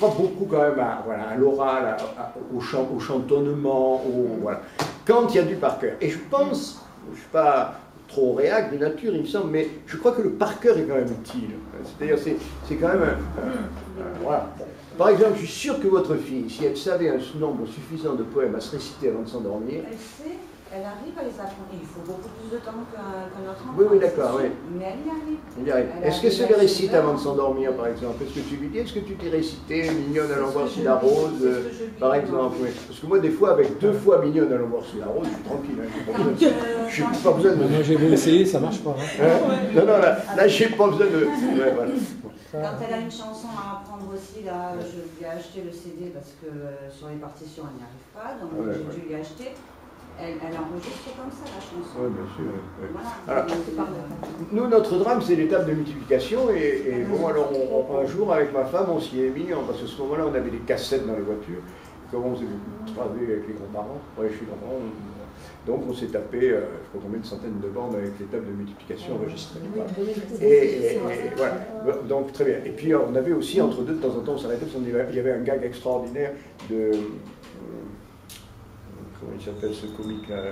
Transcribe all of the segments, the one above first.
pas beaucoup quand même voilà, à l'oral, au chantonnement, voilà. Quand il y a du par cœur. Et je pense, je ne suis pas trop réac de nature, il me semble, mais je crois que le par cœur est quand même utile. C'est-à-dire, c'est quand même voilà. Par exemple, je suis sûr que votre fille, si elle savait un nombre suffisant de poèmes à se réciter avant de s'endormir... Elle sait, elle arrive à les apprendre. Il faut beaucoup plus de temps qu'un autre enfant. Oui, oui, d'accord, oui. Mais elle y arrive. Elle y arrive. Est-ce qu'elle se les récite avant de s'endormir, par exemple? Est-ce que tu lui dis, est-ce que tu t'es récité Mignonne allons voir si la rose, par exemple, oui. Parce que moi, des fois, avec 2 fois Mignonne allons voir si la rose, je suis tranquille. Je n'ai pas besoin de... Moi, j'ai beau essayer, ça marche pas. Non, non, là j'ai pas besoin de... Ouais, voilà. Quand elle a une chanson à apprendre aussi, là, je lui ai acheté le CD parce que sur les partitions, elle n'y arrive pas, donc j'ai dû lui acheter. Elle enregistre comme ça la chanson. Oui, bien sûr. Oui. Voilà. Alors, nous, notre drame, c'est l'étape de multiplication. Et bon, alors, un jour, avec ma femme, on s'y est mis, parce qu'à ce moment-là, on avait des cassettes dans les voitures. Comme on faisait beaucoup de travail avec les grands-parents, chez les grands-parents, donc on s'est tapé, je crois qu'on met une centaine de bandes avec l'étape de multiplication enregistrée. Voilà. Et voilà, donc très bien. Et puis on avait aussi, entre deux, de temps en temps, on s'arrêtait, parce qu'il y avait un gag extraordinaire de... comment il s'appelle ce comique-là?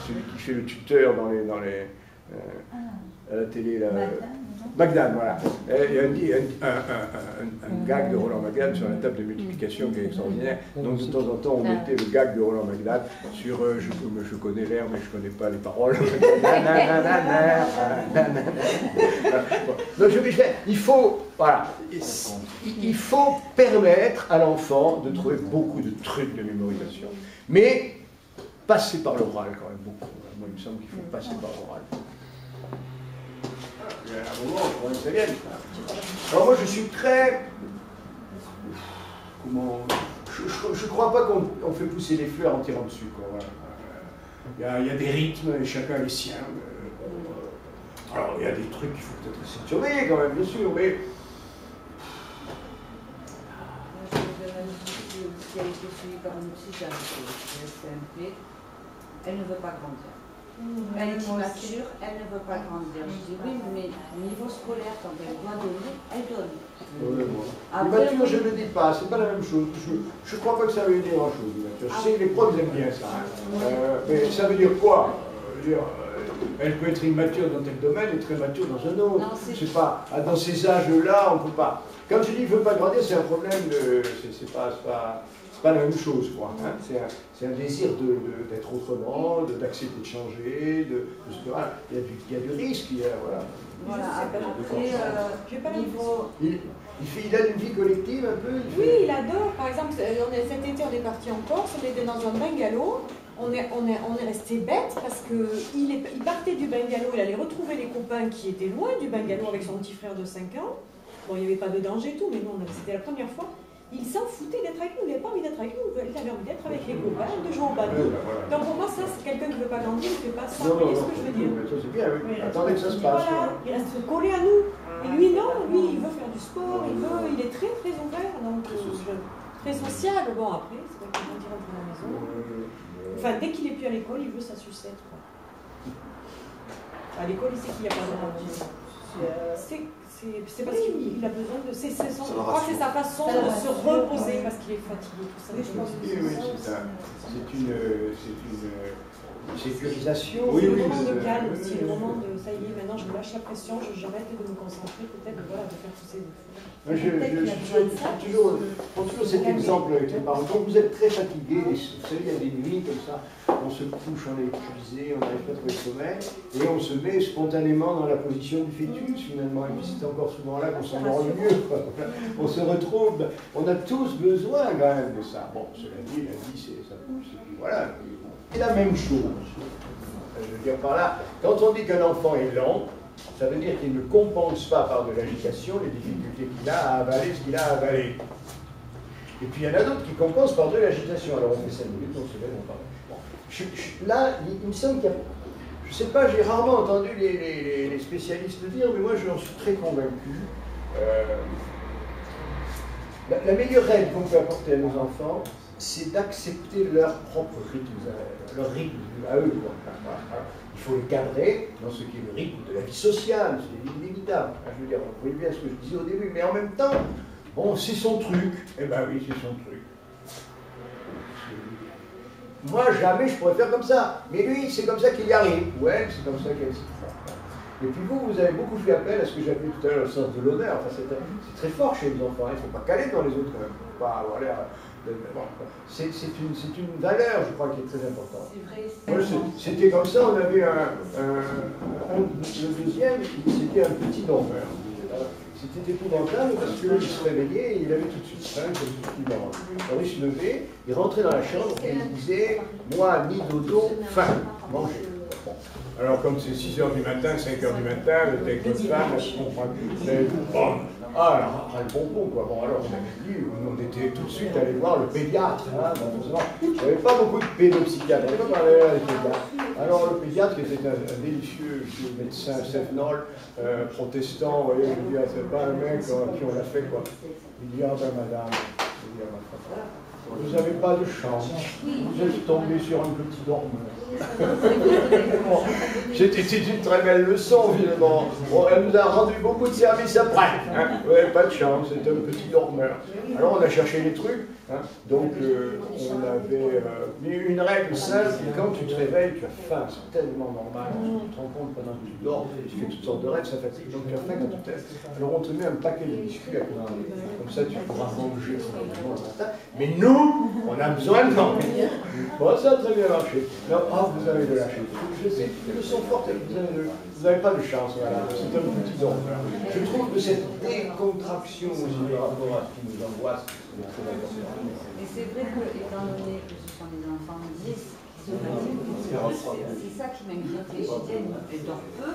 Celui qui fait le tuteur à la télé, là. Magdane, voilà. Il y a un gag de Roland Magdane sur la table de multiplication qui est extraordinaire. Donc de temps en temps, on mettait le gag de Roland Magdane sur je connais l'air, mais je ne connais pas les paroles. Donc il faut permettre à l'enfant de trouver beaucoup de trucs de mémorisation. Mais passer par l'oral quand même beaucoup. Moi, il me semble qu'il faut passer par l'oral. Il y a un moment, je crois que ça vienne. Alors moi, je suis très... Comment... Je ne crois pas qu'on fait pousser les fleurs en tirant dessus. Quoi. Voilà. Il y a des rythmes, et chacun les siens. Alors, il y a des trucs qu'il faut peut-être essayer de surveiller quand même, bien sûr, mais... Si elle a été suivie par une psychiatre, SMP, elle ne veut pas grandir. Elle est immature, elle ne veut pas grandir. Je dis oui, mais niveau scolaire, quand elle doit donner, elle donne. Immature, je ne le dis pas, c'est pas la même chose. Je ne crois pas que ça veut dire grand-chose, immature. Je sais que les profs aiment bien ça. Mais ça veut dire quoi? Elle peut être immature dans tel domaine et très mature dans un autre. C'est pas, dans ces âges-là, on ne peut pas. Quand je dis ne veut pas grandir, c'est un problème de... C'est pas la même chose, quoi. Hein. C'est un désir d'être autrement, d'accepter de changer, voilà. Il y a du risque, voilà. Voilà, après, niveau... Il a une vie collective un peu? Oui, il adore. Par exemple, cet été, on est parti en Corse, on était dans un bungalow. On est resté bête parce qu'il partait du bungalow, il allait retrouver les copains qui étaient loin du bungalow avec son petit frère de 5 ans. Bon, il n'y avait pas de danger et tout, mais nous, c'était la première fois. Il s'en foutait d'être avec nous, il n'avait pas envie d'être avec nous, il avait envie d'être avec les copains, de jouer au ballon. Donc pour moi, ça, c'est quelqu'un qui ne veut pas grandir, il ne fait pas ça. Vous voyez ce que je veux dire? Ça c'est bien, oui. Attendez que ça se passe. Voilà, il reste collé à nous. Et lui, non, lui, il veut faire du sport, il est très très ouvert, donc très sociable. Bon, après, c'est vrai qu'il va rentrer à la maison. Enfin, dès qu'il n'est plus à l'école, il veut sa sucette. À l'école, il sait qu'il n'y a pas de... C'est parce qu'il a besoin de... Je crois que c'est sa façon de se reposer parce qu'il est fatigué. Tout ça. Oui, c'est une sécurisation. Oui, le moment de calme aussi, le moment de ça y est, maintenant je me lâche la pression, j'arrête de me concentrer, peut-être voilà, de faire tous ces efforts. Je prends toujours cet exemple avec les parents. Quand vous êtes très fatigué, vous savez, il y a des nuits comme ça, on se couche, on est épuisé, on n'arrive pas à trouver le sommeil, et on se met spontanément dans la position du fœtus finalement, et puis c'est encore souvent là qu'on s'endort le mieux. On se retrouve, on a tous besoin quand même de ça. Bon, cela dit, la vie, c'est ça pousse, et puis voilà. C'est la même chose. Je veux dire par là, quand on dit qu'un enfant est lent, ça veut dire qu'il ne compense pas par de l'agitation les difficultés qu'il a à avaler ce qu'il a à avaler. Et puis il y en a d'autres qui compensent par de l'agitation. Alors on fait 5 minutes, on se lève, on parle. Bon. Là, il me semble qu'il y a... Je ne sais pas, j'ai rarement entendu les spécialistes le dire, mais moi j'en suis très convaincu. La meilleure aide qu'on peut apporter à nos enfants, c'est d'accepter leur propre rythme, leur rythme à eux. Quoi. Il faut les cadrer dans ce qui est le rythme de la vie sociale, c'est inévitable. Je veux dire, vous voyez bien ce que je disais au début, mais en même temps, bon, c'est son truc. Eh ben oui, c'est son truc. Moi, jamais je pourrais faire comme ça. Mais lui, c'est comme ça qu'il y arrive. Ou elle, c'est comme ça qu'elle s'y fait. Et puis vous avez beaucoup fait appel à ce que j'appelais tout à l'heure le sens de l'honneur. Enfin, c'est très fort chez les enfants. Il ne faut pas caler dans les autres quand même. Il ne faut pas avoir l'air... C'est une valeur, je crois, qui est très importante. C'était comme ça, on avait le deuxième, c'était un petit dormeur. C'était épouvantable parce qu'il se réveillait et il avait tout de suite faim, comme tout le monde. Alors il se levait, il rentrait dans la chambre et il disait « Moi, ni dodo, faim, manger ». Alors comme c'est 6h du matin, 5h du matin, le avec votre femme, on comprend plus. Bon. Ah, alors, le bonbon, quoi. Bon, alors, on avait dit, on était tout de suite allé voir le pédiatre. Hein, il n'y avait pas beaucoup de pédopsychiatres, il n'y avait pas parlé à les pédiatres. Alors, le pédiatre, qui était un délicieux médecin sévenol, protestant, vous voyez, je veux dire, c'est pas un mec qui on l'a fait, quoi. Il dit, ah ben, madame, il dit à ma femme, vous n'avez pas de chance, vous êtes tombé sur un petit dormeur. C'était une très belle leçon, finalement. Bon, elle nous a rendu beaucoup de services après. Hein. Vous n'avez pas de chance, c'est un petit dormeur. Alors on a cherché les trucs. Hein. Donc on avait mis une règle simple, quand tu te réveilles, tu as faim, c'est tellement normal. Tu te rends compte pendant que tu dors, tu fais toutes sortes de rêves, ça fatigue, donc tu as faim quand tu te lèves. Alors on te met un paquet de biscuits à côté. Comme ça tu pourras manger le matin. Mais nous, on a besoin de manger. Bon, ça a très bien marché. Non, vous avez de la chance. Je sais, ils sont forts, vous n'avez pas de chance, voilà. C'est un petit dormeur. Je trouve que cette décontraction aussi par rapport à ce qui nous angoisse, c'est très important. Et c'est vrai que, étant donné que ce sont des enfants 10 qui se fatiguent, c'est ça qui m'inquiète. Elle dort peu,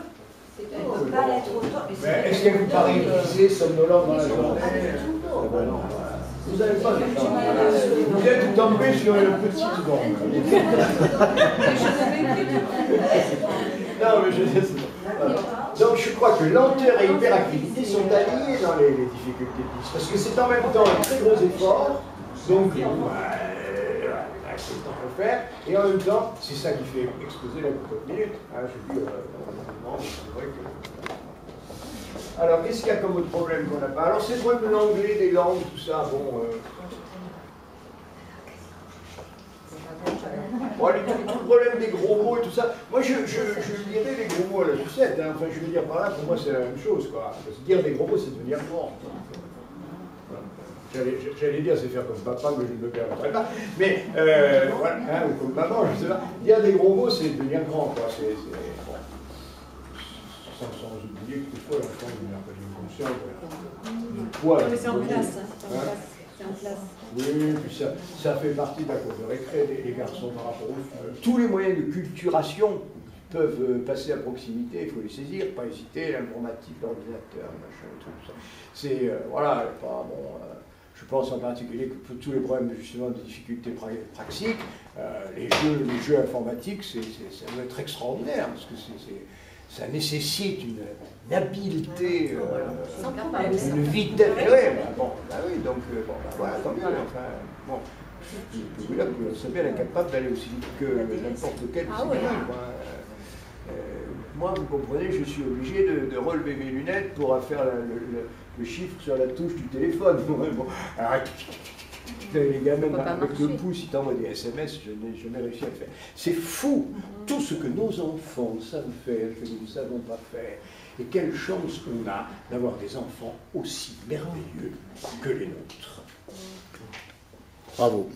elle ne peut pas l'être autant. Est-ce qu'elle vous paraît épuisée, somnolente dans la journée? Vous n'avez pas de chance. Vous êtes tombé sur une petite dormeur. Non, mais je sais ça. Donc je crois que lenteur et hyperactivité sont alliées dans les difficultés de 10. Parce que c'est en même temps un très gros effort. Donc, c'est ce qu'on peut faire. Et en même temps, c'est ça qui fait exploser la cocotte minute. Je dis, c'est vrai que... Alors, qu'est-ce qu'il y a comme autre problème qu'on n'a pas? Alors, c'est le problème de l'anglais, des langues, tout ça, bon... Bon, tout le problème des gros mots et tout ça, moi je dirais les gros mots à la sucette, hein. Enfin je veux dire par là, pour moi c'est la même chose, quoi. Parce que dire des gros mots c'est devenir grand. J'allais dire c'est faire comme papa, mais je ne me permettrai pas. Mais, voilà, hein, ou comme maman, je ne sais pas. Dire des gros mots c'est devenir grand, quoi. Bon. Sans oublier que des fois l'enfant devient un peu inconscient, du poids. Mais c'est en place, hein. C'est en place. Oui, puis ça fait partie de la cour de récré, les garçons par rapport aux filles. Tous les moyens de culturation peuvent passer à proximité, il faut les saisir, pas hésiter, l'informatique, l'ordinateur, machin, tout ça. C'est, voilà, pas bon. Je pense en particulier que pour tous les problèmes justement de difficultés praxiques, les jeux informatiques, ça doit être extraordinaire, parce que ça nécessite une habileté, une vitesse. Ouais, bon, bah oui, donc, bon, bah, voilà, tant mieux, enfin, bon. Là, vous savez, elle est capable d'aller aussi vite que n'importe quel civil. Moi, vous comprenez, je suis obligé de relever mes lunettes pour faire le chiffre sur la touche du téléphone. Bon, alors, les gamins avec le pouce, ils t'envoient des SMS, je n'ai jamais réussi à le faire. C'est fou, tout ce que nos enfants savent faire, que nous ne savons pas faire. Et quelle chance on a d'avoir des enfants aussi merveilleux que les nôtres. Bravo.